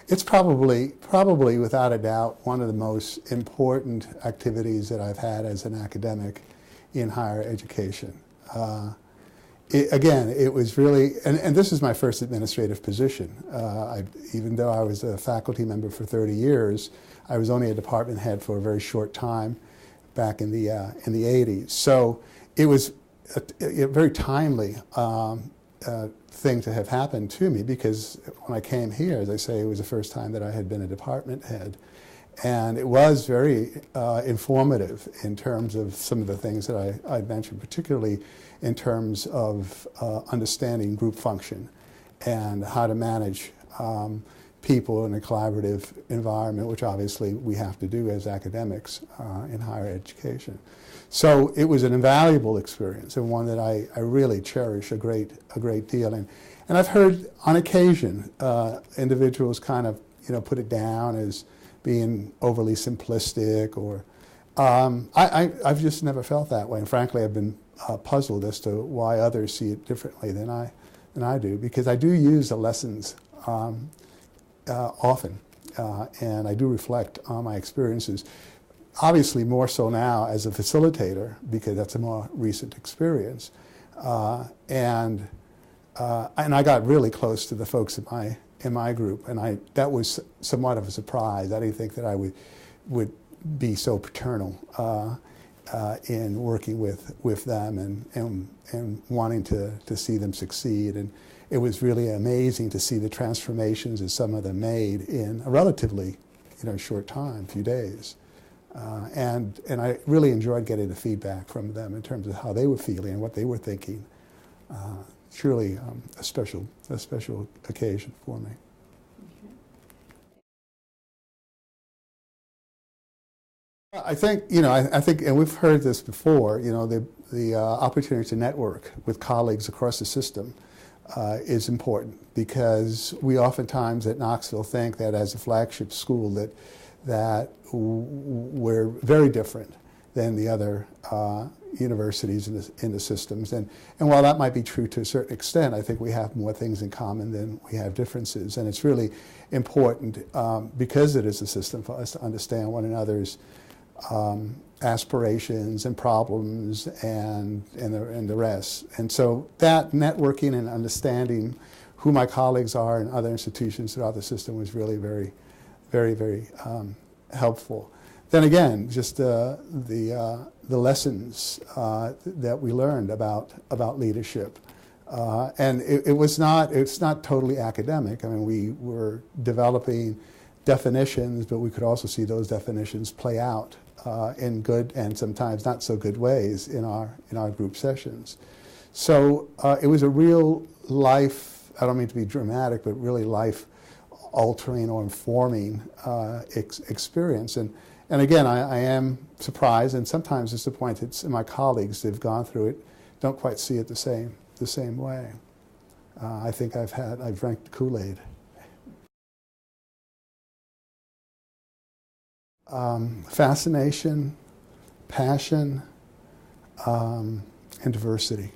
It's probably without a doubt one of the most important activities that I've had as an academic in higher education. Again, it was really, and this is my first administrative position. Even though I was a faculty member for 30 years, I was only a department head for a very short time back in the 80s. So it was a very timely thing to have happened to me, because when I came here, as I say, it was the first time that I had been a department head. And it was very informative in terms of some of the things that I mentioned, particularly in terms of understanding group function and how to manage people in a collaborative environment, which obviously we have to do as academics in higher education. So it was an invaluable experience, and one that I really cherish a great deal. And I've heard on occasion individuals kind of put it down as being overly simplistic, or I've just never felt that way. And frankly, I've been puzzled as to why others see it differently than I do, because I do use the lessons often, and I do reflect on my experiences. Obviously, more so now as a facilitator, because that's a more recent experience, and I got really close to the folks in my group, and that was somewhat of a surprise. I didn't think that I would be so paternal in working with them and wanting to see them succeed. And it was really amazing to see the transformations that some of them made in a relatively short time, few days. And I really enjoyed getting the feedback from them in terms of how they were feeling and what they were thinking. Truly a special occasion for me. I think, and we've heard this before, the opportunity to network with colleagues across the system is important, because we oftentimes at Knoxville think that as a flagship school that we're very different than the other universities in the systems. And while that might be true to a certain extent, I think we have more things in common than we have differences. And it's really important, because it is a system, for us to understand one another's aspirations and problems and the rest. And so that networking and understanding who my colleagues are in other institutions throughout the system was really very, very, very helpful. Then again, just the lessons that we learned about leadership, and it's not totally academic. I mean, we were developing definitions, but we could also see those definitions play out in good and sometimes not so good ways in our group sessions. So it was a real life, I don't mean to be dramatic, but really life altering or informing experience. And again, I am surprised and sometimes disappointed in my colleagues that have gone through it, don't quite see it the same way. I think I've drank the kool-aid. Fascination, passion, and diversity.